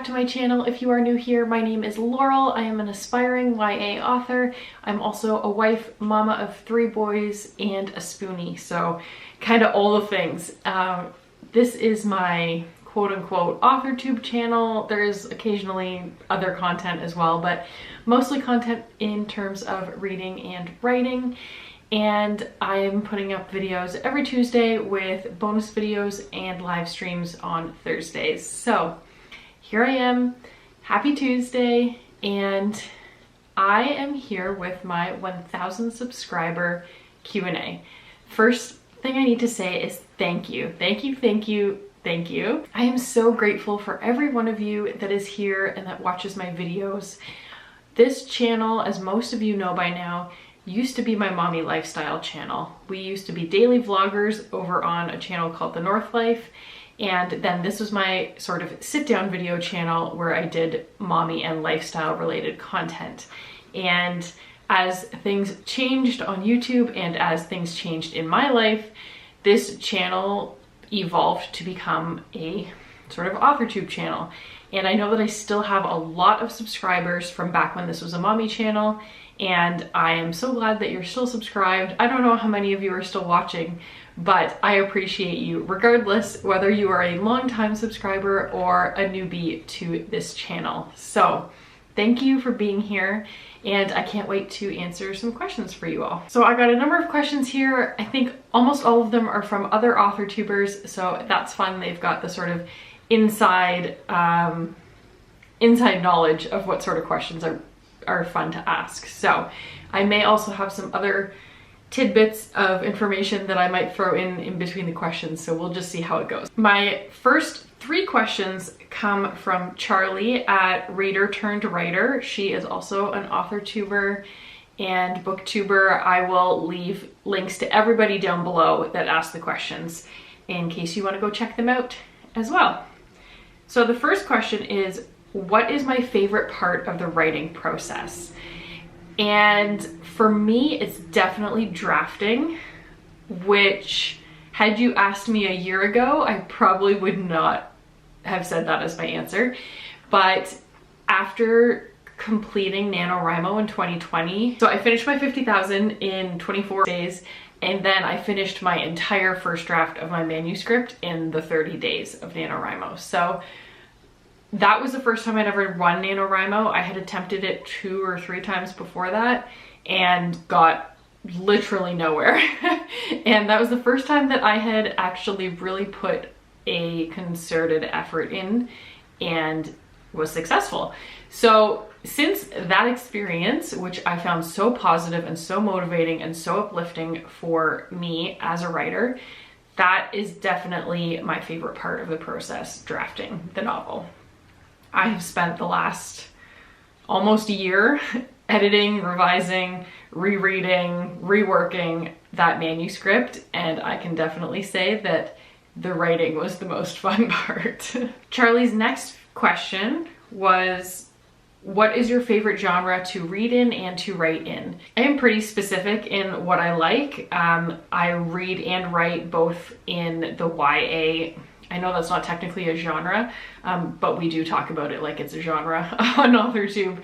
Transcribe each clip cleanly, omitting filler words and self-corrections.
back to my channel. If you are new here, my name is Laurel. I am an aspiring YA author. I'm also a wife, mama of 3 boys, and a spoonie, so kind of all the things. This is my quote-unquote AuthorTube channel. There's occasionally other content as well, but mostly content in terms of reading and writing. And I am putting up videos every Tuesday with bonus videos and live streams on Thursdays. So here I am, happy Tuesday, and I am here with my 1,000 subscriber Q&A. First thing I need to say is thank you. Thank you, thank you, thank you. I am so grateful for every one of you that is here and that watches my videos. This channel, as most of you know by now, used to be my mommy lifestyle channel. We used to be daily vloggers over on a channel called The North Life, and then this was my sort of sit-down video channel where I did mommy and lifestyle related content. And as things changed on YouTube and as things changed in my life, this channel evolved to become a sort of AuthorTube channel. And I know that I still have a lot of subscribers from back when this was a mommy channel, and I am so glad that you're still subscribed. I don't know how many of you are still watching, but I appreciate you regardless, whether you are a longtime subscriber or a newbie to this channel. So thank you for being here, and I can't wait to answer some questions for you all. So I got a number of questions here. I think almost all of them are from other AuthorTubers, so that's fun. They've got the sort of inside knowledge of what sort of questions are fun to ask. So I may also have some other tidbits of information that I might throw in between the questions, so we'll just see how it goes. My first 3 questions come from Charlie at ReaderTurnedWriter. She is also an AuthorTuber and booktuber. I will leave links to everybody down below that asked the questions in case you want to go check them out as well. So the first question is, what is my favorite part of the writing process? And for me, it's definitely drafting, which had you asked me a year ago, I probably would not have said that as my answer. But after completing NaNoWriMo in 2020, so I finished my 50,000 in 24 days, and then I finished my entire first draft of my manuscript in the 30 days of NaNoWriMo. So that was the first time I'd ever run NaNoWriMo. I had attempted it 2 or 3 times before that and got literally nowhere. And that was the first time that I had actually really put a concerted effort in and was successful. So since that experience, which I found so positive and so motivating and so uplifting for me as a writer, that is definitely my favorite part of the process, drafting the novel. I have spent the last almost a year editing, revising, rereading, reworking that manuscript, and I can definitely say that the writing was the most fun part. Charlie's next question was, what is your favorite genre to read in and to write in? I am pretty specific in what I like. I read and write both in the YA. I know that's not technically a genre, but we do talk about it like it's a genre on AuthorTube.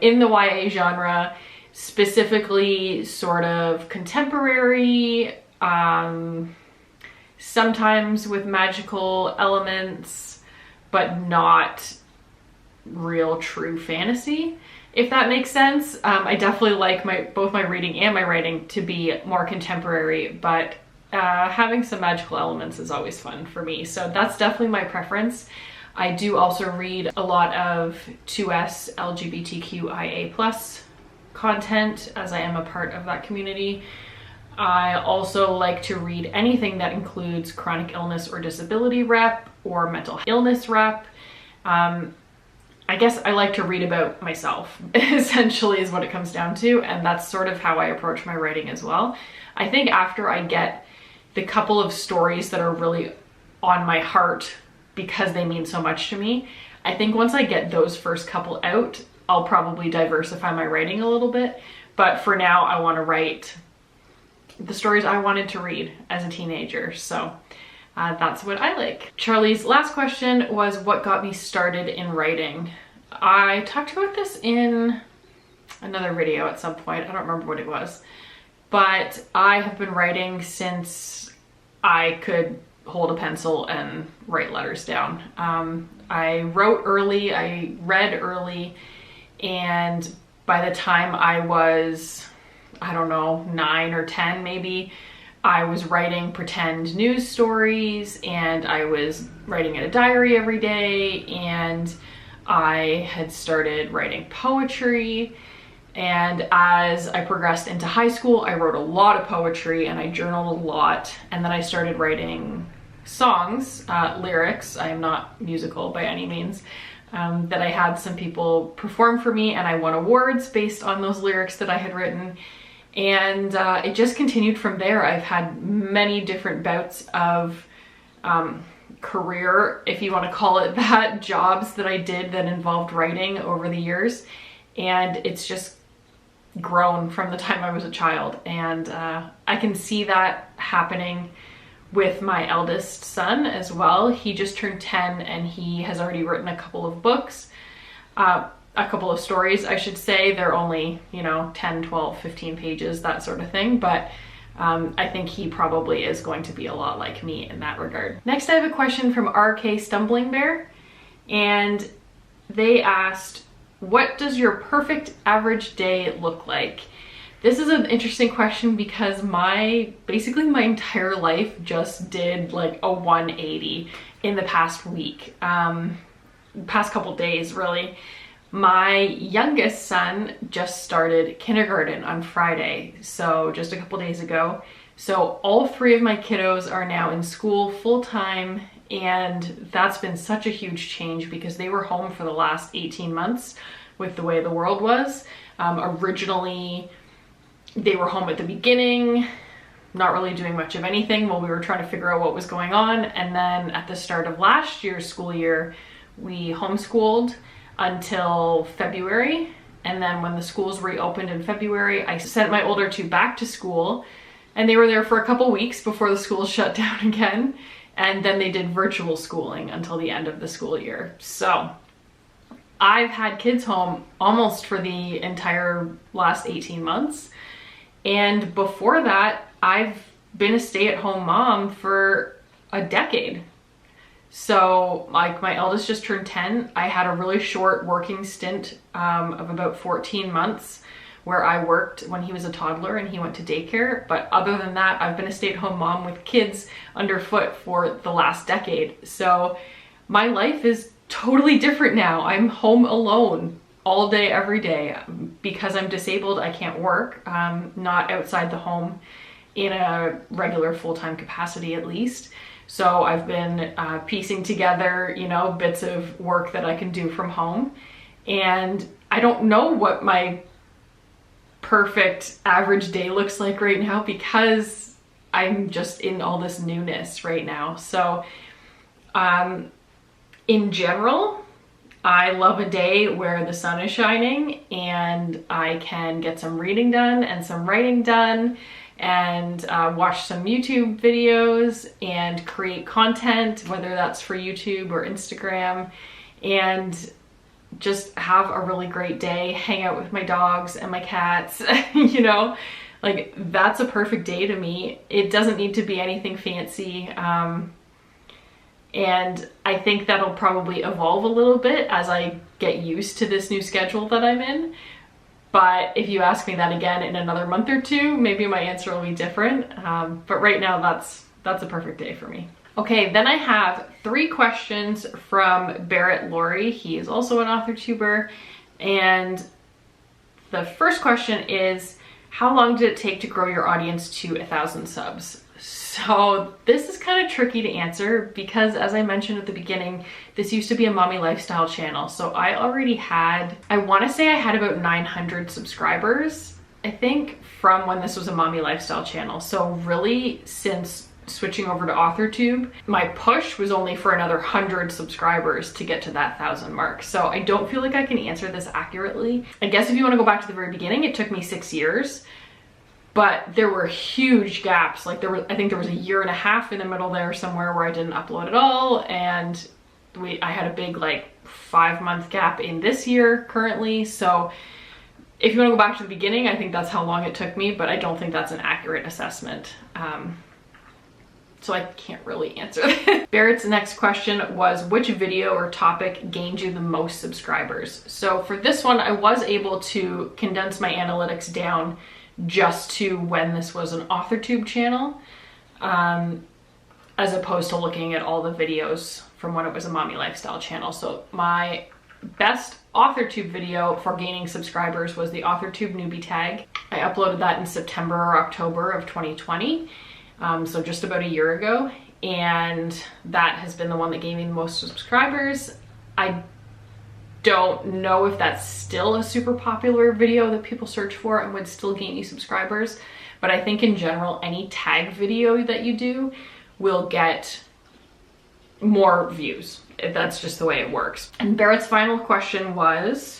In the YA genre, specifically sort of contemporary, sometimes with magical elements, but not real true fantasy, if that makes sense. I definitely like both my reading and my writing to be more contemporary, but having some magical elements is always fun for me. So that's definitely my preference. I do also read a lot of 2S LGBTQIA+ content, as I am a part of that community. I also like to read anything that includes chronic illness or disability rep or mental illness rep. I guess I like to read about myself, essentially, is what it comes down to, and that's sort of how I approach my writing as well. I think after I get the couple of stories that are really on my heart because they mean so much to me, I think once I get those first couple out, I'll probably diversify my writing a little bit. But for now, I want to write the stories I wanted to read as a teenager. So that's what I like. Charlie's last question was what got me started in writing. I talked about this in another video at some point. I don't remember what it was, but I have been writing since I could hold a pencil and write letters down. I wrote early, I read early, and by the time I was, I don't know, 9 or 10 maybe, I was writing pretend news stories, and I was writing in a diary every day, and I had started writing poetry. And as I progressed into high school, I wrote a lot of poetry and I journaled a lot. And then I started writing songs, lyrics. I am not musical by any means. That I had some people perform for me, and I won awards based on those lyrics that I had written. And it just continued from there. I've had many different bouts of career, if you want to call it that, jobs that I did that involved writing over the years. And it's just grown from the time I was a child. And I can see that happening with my eldest son as well. He just turned 10 and he has already written a couple of books. A couple of stories, I should say. They're only, 10, 12, 15 pages, that sort of thing. But I think he probably is going to be a lot like me in that regard. Next, I have a question from RK Stumblingbear. And they asked, what does your perfect average day look like? This is an interesting question because basically my entire life just did like a 180 in the past week, past couple days really. My youngest son just started kindergarten on Friday, so just a couple days ago. So all 3 of my kiddos are now in school full-time, and that's been such a huge change because they were home for the last 18 months with the way the world was. Originally, they were home at the beginning, not really doing much of anything while we were trying to figure out what was going on. And then at the start of last year's school year, we homeschooled until February. And then when the schools reopened in February, I sent my older 2 back to school, and they were there for a couple weeks before the schools shut down again. And then they did virtual schooling until the end of the school year. So I've had kids home almost for the entire last 18 months. And before that, I've been a stay-at-home mom for a decade. So like my eldest just turned 10. I had a really short working stint of about 14 months where I worked when he was a toddler and he went to daycare. But other than that, I've been a stay-at-home mom with kids underfoot for the last decade. So my life is totally different now. I'm home alone all day, every day. Because I'm disabled, I can't work, not outside the home in a regular full-time capacity at least. So I've been piecing together, bits of work that I can do from home. And I don't know what my perfect average day looks like right now because I'm just in all this newness right now. So in general, I love a day where the sun is shining and I can get some reading done and some writing done and watch some YouTube videos and create content, whether that's for YouTube or Instagram, and just have a really great day, hang out with my dogs and my cats, like that's a perfect day to me. It doesn't need to be anything fancy. And I think that'll probably evolve a little bit as I get used to this new schedule that I'm in. But if you ask me that again in another month or 2, maybe my answer will be different. But right now, that's a perfect day for me. Okay, then I have 3 questions from Barrett Laurie. He is also an AuthorTuber. And the first question is, how long did it take to grow your audience to 1,000 subs? So this is kind of tricky to answer because, as I mentioned at the beginning, this used to be a mommy lifestyle channel. So I already had, I want to say I had about 900 subscribers, I think, from when this was a mommy lifestyle channel. So really, since switching over to AuthorTube, my push was only for another 100 subscribers to get to that 1,000 mark. So I don't feel like I can answer this accurately. I guess if you want to go back to the very beginning, it took me 6 years. but there were huge gaps. Like I think there was a year and a half in the middle there somewhere where I didn't upload at all, and I had a big like 5-month gap in this year currently. So if you want to go back to the beginning, I think that's how long it took me, but I don't think that's an accurate assessment. So I can't really answer that. Barrett's next question was, which video or topic gained you the most subscribers? So for this one, I was able to condense my analytics down just to when this was an AuthorTube channel, as opposed to looking at all the videos from when it was a mommy lifestyle channel. So my best AuthorTube video for gaining subscribers was the AuthorTube newbie tag. I uploaded that in September or October of 2020. So just about a year ago, and that has been the one that gave me the most subscribers. I don't know if that's still a super popular video that people search for and would still gain you subscribers, but I think in general, any tag video that you do will get more views. That's just the way it works. And Barrett's final question was,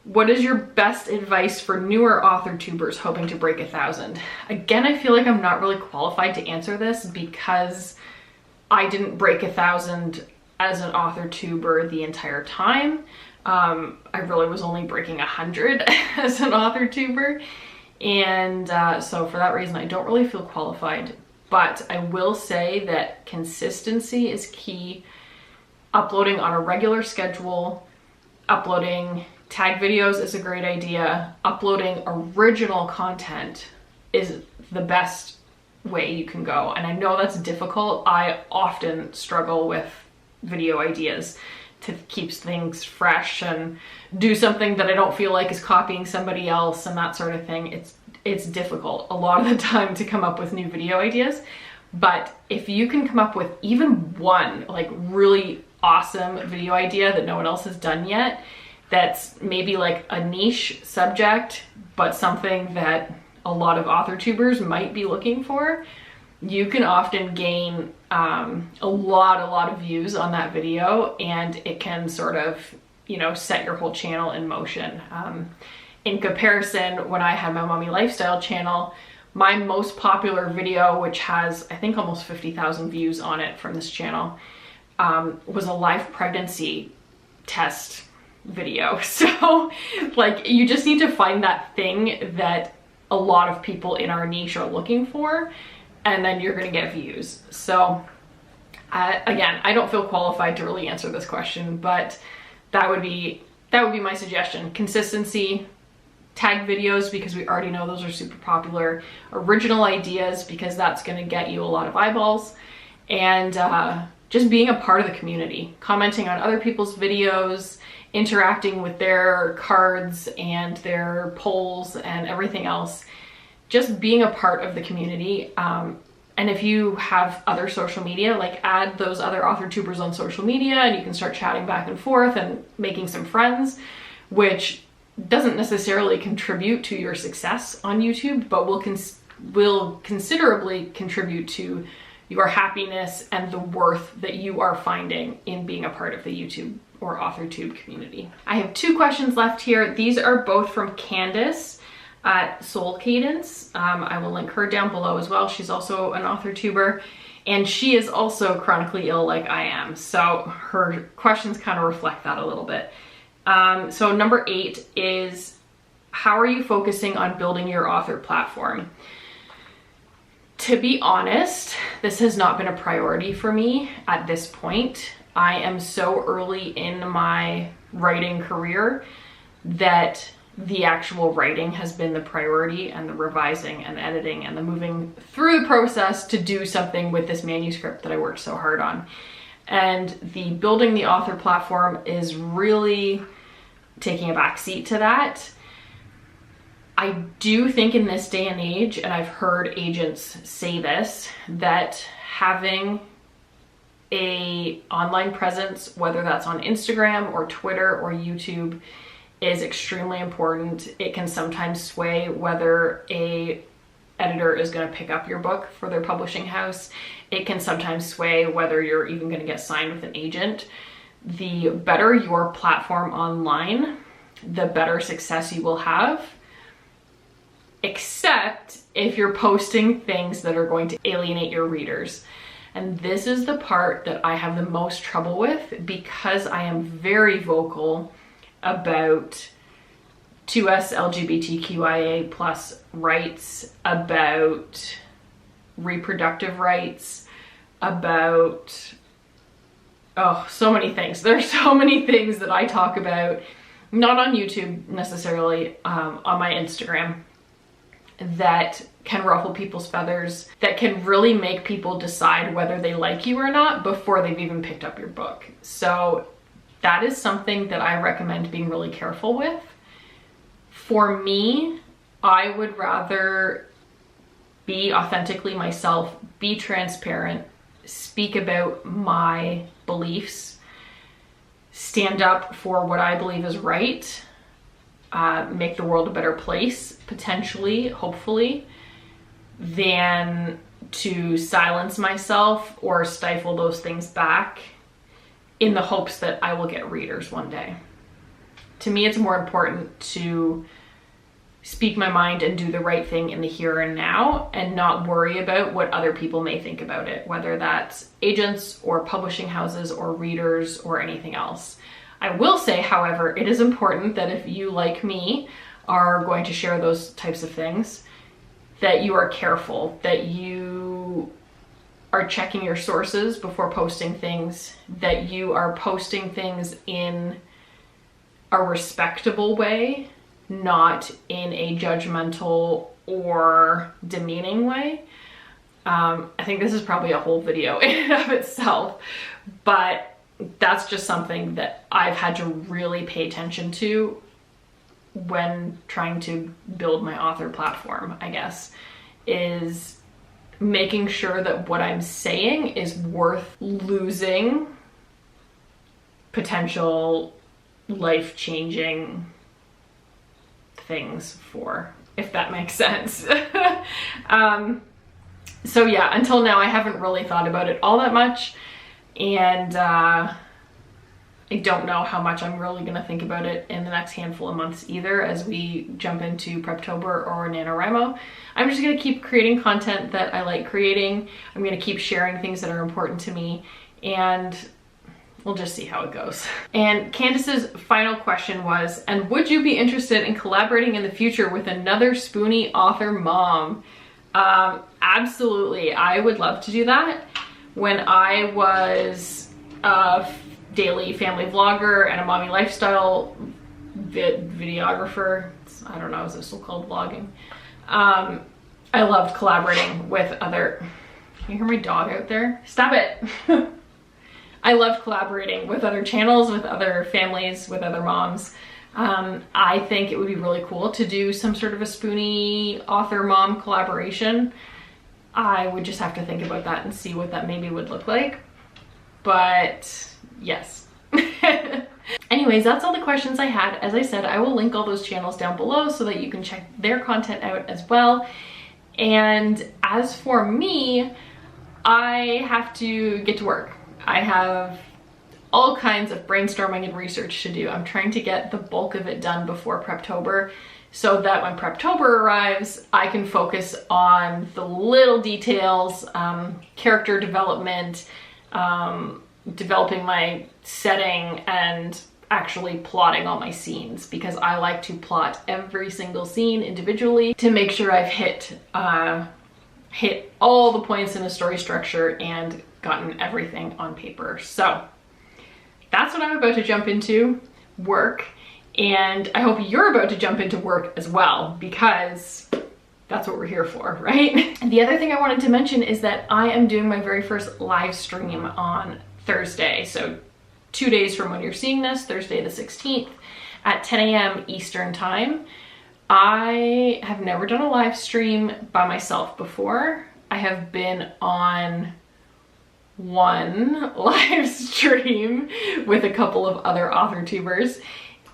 what is your best advice for newer AuthorTubers hoping to break 1,000? Again, I feel like I'm not really qualified to answer this because I didn't break 1,000 as an AuthorTuber the entire time. I really was only breaking 100 as an AuthorTuber. And so for that reason, I don't really feel qualified. But I will say that consistency is key. Uploading on a regular schedule, uploading tag videos is a great idea. Uploading original content is the best way you can go. And I know that's difficult. I often struggle with video ideas to keep things fresh and do something that I don't feel like is copying somebody else and that sort of thing. It's difficult a lot of the time to come up with new video ideas. But if you can come up with even one like really awesome video idea that no one else has done yet, that's maybe like a niche subject, but something that a lot of AuthorTubers might be looking for, you can often gain a lot of views on that video, and it can sort of, you know, set your whole channel in motion. In comparison, when I had my mommy lifestyle channel, my most popular video, which has I think almost 50,000 views on it from this channel, was a live pregnancy test video. So like, you just need to find that thing that a lot of people in our niche are looking for, and then you're gonna get views. So again, I don't feel qualified to really answer this question, but that would be my suggestion. Consistency, tag videos because we already know those are super popular, original ideas because that's gonna get you a lot of eyeballs, and just being a part of the community, commenting on other people's videos, interacting with their cards and their polls and everything else. Just being a part of the community. And if you have other social media, like add those other AuthorTubers on social media and you can start chatting back and forth and making some friends, which doesn't necessarily contribute to your success on YouTube, but will considerably contribute to your happiness and the worth that you are finding in being a part of the YouTube or AuthorTube community. I have 2 questions left here. These are both from Candice at Soul Cadence. I will link her down below as well. She's also an AuthorTuber, and she is also chronically ill like I am. So her questions kind of reflect that a little bit. So number 8 is, how are you focusing on building your author platform? To be honest, this has not been a priority for me at this point. I am so early in my writing career that the actual writing has been the priority, and the revising and editing and the moving through the process to do something with this manuscript that I worked so hard on. And the building the author platform is really taking a back seat to that. I do think in this day and age, and I've heard agents say this, that having a online presence, whether that's on Instagram or Twitter or YouTube, is extremely important. It can sometimes sway whether a editor is going to pick up your book for their publishing house. It can sometimes sway whether you're even going to get signed with an agent. The better your platform online, the better success you will have. except if you're posting things that are going to alienate your readers. And this is the part that I have the most trouble with, because I am very vocal about 2S LGBTQIA plus rights, about reproductive rights, about, oh, so many things. There's so many things that I talk about, not on YouTube necessarily, on my Instagram, that can ruffle people's feathers, that can really make people decide whether they like you or not before they've even picked up your book. So that is something that I recommend being really careful with. For me, I would rather be authentically myself, be transparent, speak about my beliefs, stand up for what I believe is right, make the world a better place, potentially, hopefully, than to silence myself or stifle those things back in the hopes that I will get readers one day. To me, it's more important to speak my mind and do the right thing in the here and now, and not worry about what other people may think about it, whether that's agents or publishing houses or readers or anything else. I will say, however, it is important that if you, like me, are going to share those types of things, that you are careful, that you are checking your sources before posting things, that you are posting things in a respectable way, not in a judgmental or demeaning way. I think this is probably a whole video in and of itself, but that's just something that I've had to really pay attention to when trying to build my author platform, I guess, is making sure that what I'm saying is worth losing potential life-changing things for, if that makes sense. So yeah, until now I haven't really thought about it all that much, and I don't know how much I'm really gonna think about it in the next handful of months either, as we jump into Preptober or NaNoWriMo. I'm just gonna keep creating content that I like creating. I'm gonna keep sharing things that are important to me, and we'll just see how it goes. And Candice's final question was, and would you be interested in collaborating in the future with another Spoonie author mom? Absolutely, I would love to do that. When I was a daily family vlogger and a mommy lifestyle videographer, I don't know, is it still called vlogging? I loved collaborating with other, can you hear my dog out there? Stop it. I loved collaborating with other channels, with other families, with other moms. I think it would be really cool to do some sort of a Spoonie author mom collaboration. I would just have to think about that and see what that maybe would look like. But yes. Anyways, that's all the questions I had. As I said, I will link all those channels down below so that you can check their content out as well. And as for me, I have to get to work. I have all kinds of brainstorming and research to do. I'm trying to get the bulk of it done before Preptober, so that when Preptober arrives, I can focus on the little details, character development, developing my setting, and actually plotting all my scenes, because I like to plot every single scene individually to make sure I've hit all the points in a story structure and gotten everything on paper. So that's what I'm about to jump into, work. And I hope you're about to jump into work as well, because that's what we're here for, right? And the other thing I wanted to mention is that I am doing my very first live stream on Thursday. So 2 days from when you're seeing this, Thursday the 16th at 10 a.m. Eastern time. I have never done a live stream by myself before. I have been on one live stream with a couple of other AuthorTubers,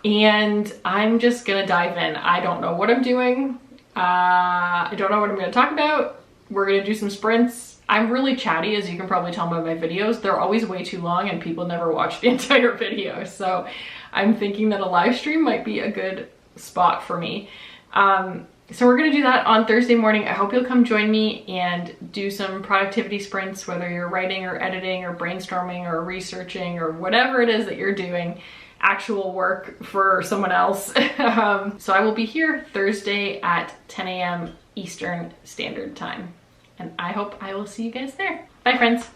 and I'm just gonna dive in. I don't know what I'm doing. I don't know what I'm gonna talk about. We're gonna do some sprints. I'm really chatty, as you can probably tell by my videos. They're always way too long and people never watch the entire video. So I'm thinking that a live stream might be a good spot for me. So we're gonna do that on Thursday morning. I hope you'll come join me and do some productivity sprints, whether you're writing or editing or brainstorming or researching or whatever it is that you're doing, actual work for someone else. So I will be here Thursday at 10 a.m. Eastern Standard Time. And I hope I will see you guys there. Bye, friends.